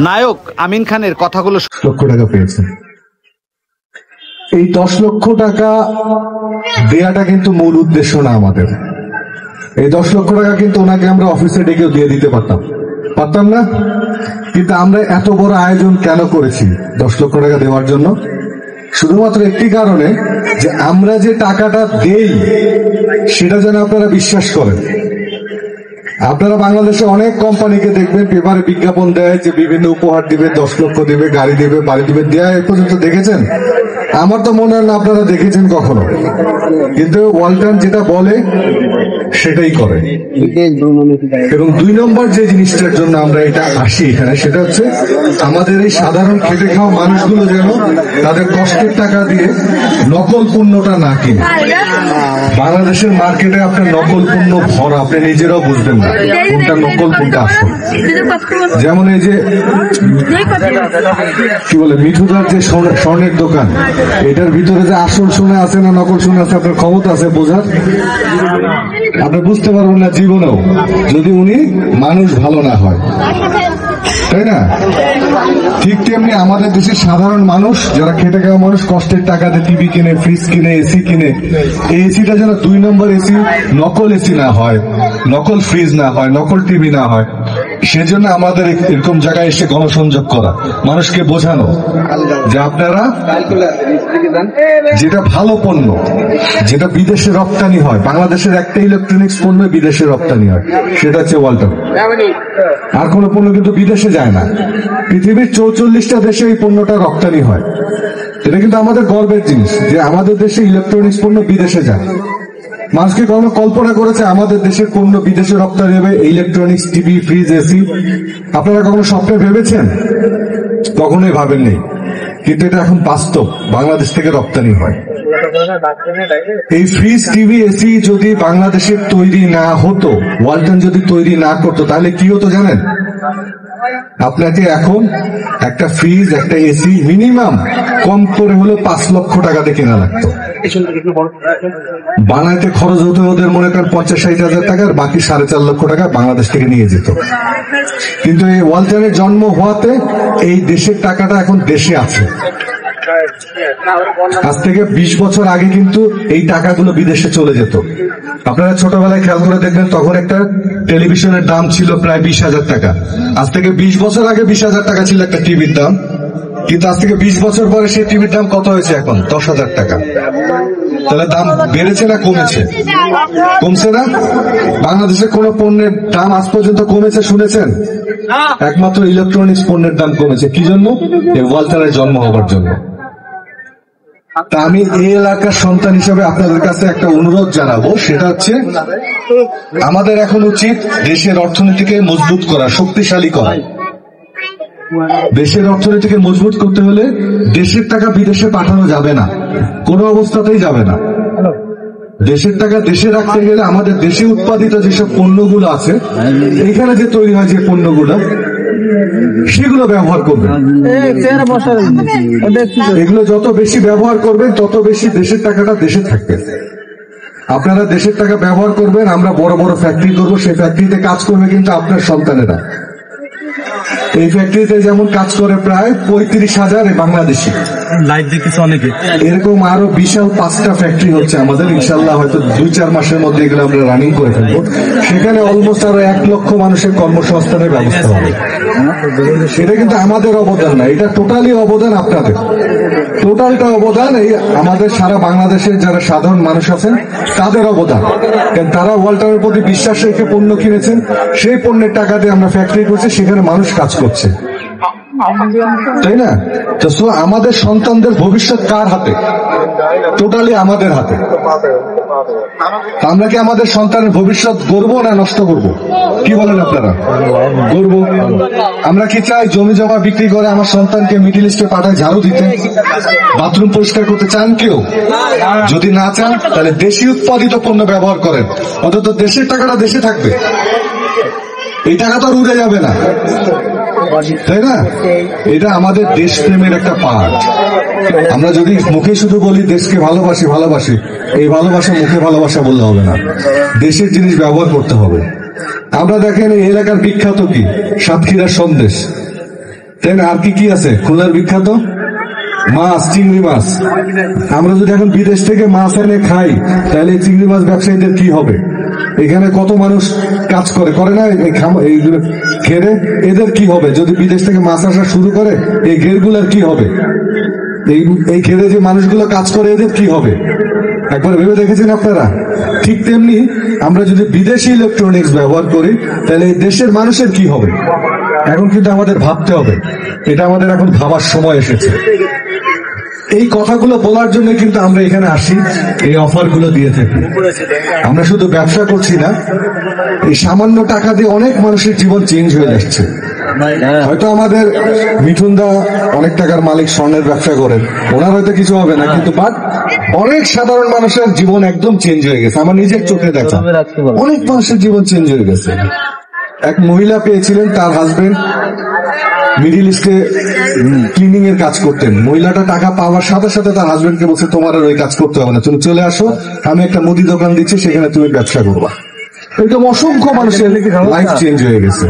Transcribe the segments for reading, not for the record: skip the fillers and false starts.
নায়ক আমিন খানের কথাগুলো লক্ষ টাকা পেয়েছেন। এই 10 লক্ষ টাকা দেয়াটা কিন্তু মূল উদ্দেশ্য না আমাদের। এই 10 লক্ষ টাকা কিন্তু ওনাকে আমরা অফিসে ডেকেও দিয়ে দিতে পারতাম না। কিন্তু আমরা এত বড় আয়োজন কেন করেছি 10 লক্ষ টাকা দেওয়ার জন্য? শুধুমাত্র একটি কারণে, যে আমরা যে টাকাটা দেই সেটা যেন আপনারা বিশ্বাস করেন। আপনারা বাংলাদেশে অনেক কোম্পানিকে দেখবেন পেপারে বিজ্ঞাপন দেয় যে বিভিন্ন উপহার দিবে, 10 লক্ষ দিবে, গাড়ি দিবে, বাড়ি দিবে, দেয়া এ পর্যন্ত দেখেছেন? আমার তো মনে হয় না আপনারা দেখেছেন কখনো। কিন্তু ওয়ালটন যেটা বলে সেটাই করে। এবং 2 নম্বর যে জিনিসটার জন্য আমরা এটা আসি এখানে, সেটা হচ্ছে আমাদের এই সাধারণ খেটে খাওয়া মানুষগুলো যেন তাদের কষ্টের টাকা দিয়ে নকল পণ্যটা না কিনে। বাংলাদেশের মার্কেটে আপনার নকল পণ্য ভরা, আপনি নিজেরাও বুঝবেন না কোনটা নকল কোনটা আসল। যেমন এই যে কি বলে মিঠুদার যে স্বর্ণের দোকান, এটার ভিতরে যে আসল সোনা আছে না নকল সোনা আছে আপনার ক্ষমতা আছে বোঝার? আপনি বুঝতে পারবেন না জীবনেও, যদি উনি মানুষ ভালো না হয়, তাই না? ঠিক তেমনি আমাদের দেশের সাধারণ মানুষ যারা খেটে খাওয়া মানুষ, কষ্টের টাকাতে টিভি কিনে, ফ্রিজ কিনে, এসি কিনে, এই এসিটা যেন 2 নম্বর এসি, নকল এসি না হয়, নকল ফ্রিজ না হয়, নকল টিভি না হয়। সেজন্য আমাদের এরকম জায়গায় এসে গণসংযোগ করা, মানুষকে বোঝানো যে আপনারা যেটা ভালো পণ্য, যেটা বিদেশে রপ্তানি হয়, বাংলাদেশের একটা ইলেকট্রনিক্স পণ্য বিদেশে রপ্তানি হয়, সেটা হচ্ছে ওয়ালটন। আর কোনো পণ্য কিন্তু বিদেশে যায় না। পৃথিবীর 44টা দেশে এই পণ্যটা রপ্তানি হয়। এটা কিন্তু আমাদের গর্বের জিনিস যে আমাদের দেশে ইলেকট্রনিক্স পণ্য বিদেশে যায়। মানুষকে কখনো কল্পনা করেছে আমাদের দেশের পণ্য বিদেশে রপ্তানি হবে? ইলেকট্রনিক্স, টিভি, ফ্রিজ, এসি আপনারা কখনো স্বপ্নে ভেবেছেন? কখনোই ভাবেননি। কিন্তু এটা এখন বাস্তব, বাংলাদেশ থেকে রপ্তানি হয়। এই ফ্রিজ, টিভি, এসি যদি বাংলাদেশের তৈরি না হতো, ওয়ালটন যদি তৈরি না করতো, তাহলে কি হতো জানেন? আপনাকে এখন একটা ফ্রিজ, একটা এসি মিনিমাম কম করে হলে 5 লক্ষ টাকাতে কেনা লাগতো। বানাইতে খরচ হতো ওদের মনে করেন 50-60 হাজার টাকা, আর বাকি 4.5 লক্ষ টাকা বাংলাদেশ থেকে নিয়ে যেত। কিন্তু এই ওয়ালটনের জন্ম হওয়াতে এই দেশের টাকাটা এখন দেশে আছে। আজ থেকে 20 বছর আগে কিন্তু এই টাকাগুলো বিদেশে চলে যেত। আপনারা ছোটবেলায় খেয়াল করে দেখবেন, তখন একটা টেলিভিশনের দাম ছিল প্রায় 20,000 টাকা। আজ থেকে 20 বছর আগে 20,000 টাকা ছিল একটা টিভির দাম। কিন্তু আজ থেকে 20 বছর পরে সেই টিভির দাম কত হয়েছে এখন? 10,000 টাকা। তাহলে দাম বেড়েছে না কমেছে? কমছে না? বাংলাদেশের কোন পণ্যের দাম আজ পর্যন্ত কমেছে শুনেছেন? একমাত্র ইলেকট্রনিক্স পণ্যের দাম কমেছে। কি জন্য? এই ওয়ালটনের জন্ম হবার জন্য। তা আমি এই এলাকার সন্তান হিসেবে আপনাদের কাছে একটা অনুরোধ জানাবো, সেটা হচ্ছে আমাদের এখন উচিত দেশের অর্থনীতিকে মজবুত করা, শক্তিশালী করা। দেশের অর্থনীতিকে মজবুত করতে হলে দেশের টাকা বিদেশে পাঠানো যাবে না, কোনো অবস্থাতেই যাবে না। দেশের টাকা দেশে রাখতে গেলে আমাদের দেশে উৎপাদিত যেসব পণ্যগুলো আছে, এখানে যে তৈরি হয় যে পণ্যগুলো, সেগুলো ব্যবহার করবেন। এগুলো যত বেশি ব্যবহার করবেন তত বেশি দেশের টাকাটা দেশে থাকবে। আপনারা দেশের টাকা ব্যবহার করবেন, আমরা বড় বড় ফ্যাক্টরি করবো, সেই ফ্যাক্টরিতে কাজ করবে কিন্তু আপনার সন্তানেরা। এই ফ্যাক্টরিতে যেমন কাজ করে প্রায় 35,000 বাংলাদেশি, লাইভ দেখতেছে অনেকে। এরকম আরো বিশাল 5টা ফ্যাক্টরি হচ্ছে আমাদের, ইনশাল্লাহ হয়তো 2-4 মাসের মধ্যে এগুলো আমরা রানিং করে ফেলবো। সেখানে অলমোস্ট আরো 1 লক্ষ মানুষের কর্মসংস্থানের ব্যবস্থা হবে। এটা কিন্তু আমাদের অবদান না, এটা টোটালি অবদান আপনাদের। টোটালটা অবদান এই আমাদের সারা বাংলাদেশের যারা সাধারণ মানুষ আছেন তাদের অবদান। কারণ তারা ওয়ালটনের প্রতি বিশ্বাস রেখে পণ্য কিনেছেন, সেই পণ্যের টাকা দিয়ে আমরা ফ্যাক্টরি করছি, সেখানে মানুষ কাজ করছে, তাই না? তো আমাদের সন্তানদের ভবিষ্যৎ কার হাতে? টোটালি আমাদের হাতে। আমরা কি আমাদের সন্তানের ভবিষ্যৎ গড়বো না নষ্ট করবো? কি বলেন আপনারা? গড়বো। আমরা কি চাই জমি জমা বিক্রি করে আমার সন্তানকে মিডল ইস্টে পাঠায় ঝাড়ু দিতে, বাথরুম পরিষ্কার করতে চান কেউ? যদি না চান তাহলে দেশি উৎপাদিত পণ্য ব্যবহার করেন, অন্তত দেশের টাকাটা দেশে থাকবে। এই টাকা তো আর উড়ে যাবে না, তাই না? এটা আমাদের দেশপ্রেমের একটা পার্ট। আমরা যদি মুখে শুধু বলি দেশকে ভালোবাসি ভালোবাসি, এই ভালোবাসা মুখে ভালোবাসা বললে হবে না, দেশের জিনিস ব্যবহার করতে হবে। আমরা দেখেন এই এলাকার বিখ্যাত কি সাতক্ষীরার সন্দেশ, দেন আর কি কি আছে খুলনার বিখ্যাত মাছ, চিংড়ি মাছ। আমরা যদি এখন বিদেশ থেকে মাছ এনে খাই তাহলে এই চিংড়ি মাছ ব্যবসায়ীদের কি হবে? এখানে কত মানুষ কাজ করে না এইগুলো ঘেরে, এদের কি হবে যদি বিদেশ থেকে মাছ আসা শুরু করে? এই ঘেরগুলোর কি হবে? এই ঘেরে যে মানুষগুলো কাজ করে এদের কি হবে? একবার ভেবে দেখেছেন আপনারা? ঠিক তেমনি আমরা যদি বিদেশি ইলেকট্রনিক্স ব্যবহার করি তাহলে এই দেশের মানুষের কি হবে? এখন কিন্তু আমাদের ভাবতে হবে, এটা আমাদের এখন ভাবার সময় এসেছে। এই কথাগুলো বলার জন্য কিন্তু আমরা এখানে আসি, এই অফারগুলো দিয়ে থাকি। আমরা শুধু ব্যবসা করছি না, এই সামান্য টাকা দিয়ে অনেক মানুষের জীবন চেঞ্জ হয়ে যাচ্ছে। হয়তো আমাদের মিঠুন দা অনেক টাকার মালিক, স্বর্ণের ব্যবসা করেন, ওনার হয়তো কিছু হবে না, কিন্তু বাট অনেক সাধারণ মানুষের জীবন একদম চেঞ্জ হয়ে গেছে। আমার নিজের চোখে দেখা অনেক মানুষের জীবন চেঞ্জ হয়ে গেছে। এক মহিলা পেয়েছিলেন, তার হাজবেন্ড মিডিল ইস্টে ক্লিনিং এর কাজ করতেন। মহিলাটা টাকা পাওয়ার সাথে সাথে তার হাজবেন্ডকে বলছে, তোমার আর ওই কাজ করতে হবে না, তুমি চলে আসো, আমি একটা মুদি দোকান দিচ্ছি, সেখানে তুমি ব্যবসা করবা। এরকম অসংখ্য মানুষের লাইফ চেঞ্জ হয়ে গেছে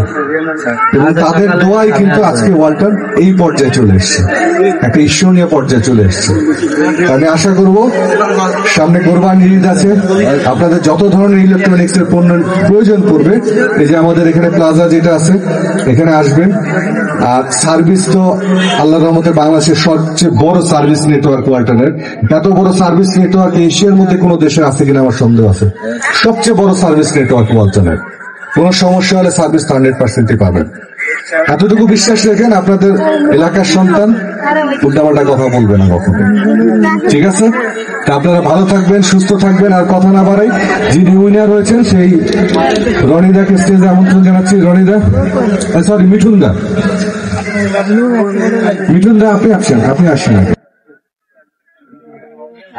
এবং তাদের দোয়াই কিন্তু আজকে ওয়ালটন এই পর্যায়ে চলে এসছে, একটা ঈশ্বরীয় পর্যায়ে চলে এসছে। আমি আশা করব সামনে কোরবানি ঈদ আছে, আপনাদের যত ধরনের ইলেকট্রনিক্স এর পণ্য প্রয়োজন পড়বে, এই যে আমাদের এখানে প্লাজা যেটা আছে এখানে আসবেন। আর সার্ভিস তো আল্লাহর রহমতে বাংলাদেশের সবচেয়ে বড় সার্ভিস নেটওয়ার্ক ওয়ালটনের। এত বড় সার্ভিস নেটওয়ার্ক এশিয়ার মধ্যে কোনো দেশে আছে কিনা আমার সন্দেহ আছে। সবচেয়ে বড় সার্ভিস নেটওয়ার্ক ওয়ালটনের। কোনো সমস্যা হলে সার্ভিস 100%ই পাবেন। এতটুকু বিশ্বাস রেখেন, আপনাদের এলাকার সন্তান উল্টাপাল্টা কথা বলবে না কখনো, ঠিক আছে? তা আপনারা ভালো থাকবেন, সুস্থ থাকবেন। আর কথা না বাড়াই, যিনি উইনার হয়েছেন সেই রনিদাকে স্টেজে আমন্ত্রণ জানাচ্ছি। রনিদা, সরি মিঠুন দা, মিঠুন দা আপনি আসেন,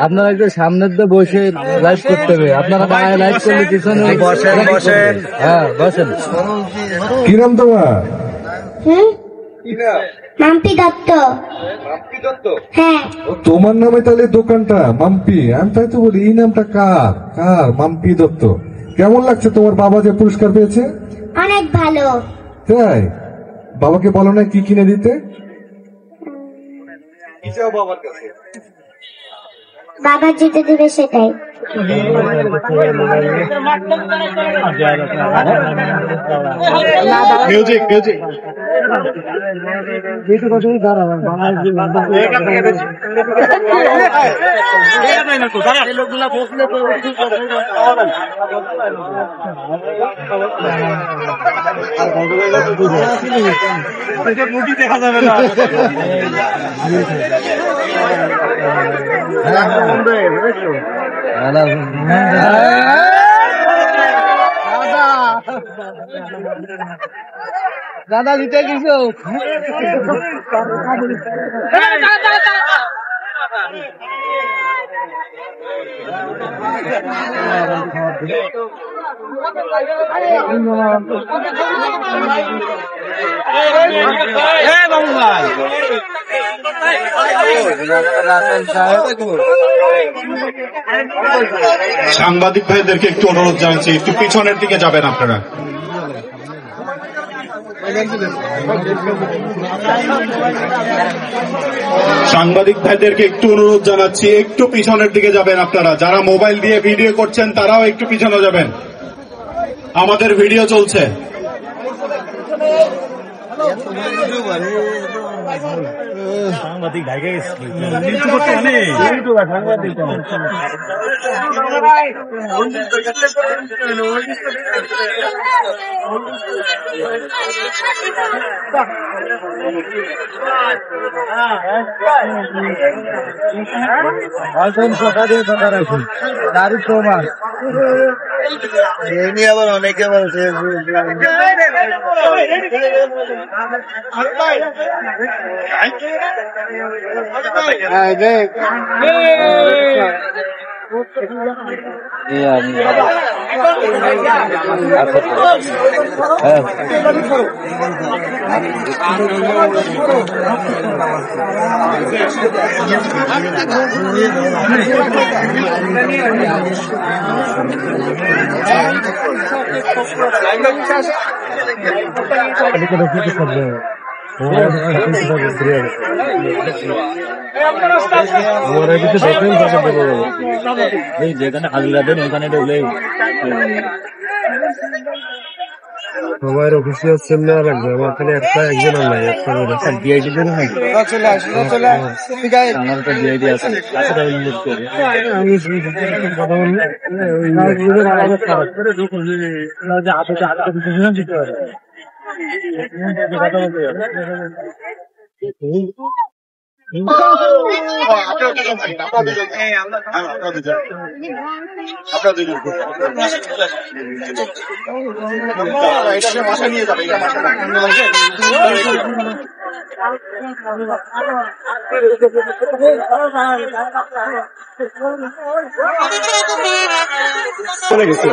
আপনারা একটু সামনের দিয়ে বসে লাইভ করতে হবে। আপনারা লাইভ করলে পিছনে বসেন। হ্যাঁ বসেন। কি নাম তোমার? মাম্পি দত্ত। হ্যাঁ। তোমার নামে তাহলে দোকানটা মাম্পি? আমি তাই তো বলি, এই নামটা কার? মাম্পি দত্ত। কেমন লাগছে তোমার বাবা যে পুরস্কার পেয়েছে? অনেক ভালো। তাই? বাবাকে বলো না কি কিনে দিতে? কি চাও বাবার কাছে? বাবা যেতে দেবে সেটাই। মিউজিক মিউজিক দেখা যাবে না। দাদা দিতে কিছু সাংবাদিক ভাইদেরকে একটু অনুরোধ জানাচ্ছি, একটু পিছনের দিকে যাবেন আপনারা। সাংবাদিক ভাইদেরকে একটু অনুরোধ জানাচ্ছি, একটু পিছনের দিকে যাবেন আপনারা। যারা মোবাইল দিয়ে ভিডিও করছেন তারাও একটু পিছনে যাবেন, আমাদের ভিডিও চলছে। সাংবাদিক ভাইকে আবার অনেকে বলছে যেখানে হাজিরা দেন ওখানে ঢুকলেই সবাই অফিসিয়াল সেল নেওয়া লাগবে। আমার খালি একজন নাই, একটা ডিআইডি দেন আমার তো ডিআইডি আছে। আমি কথা বাসা নিয়ে যাবে চলে গেছে।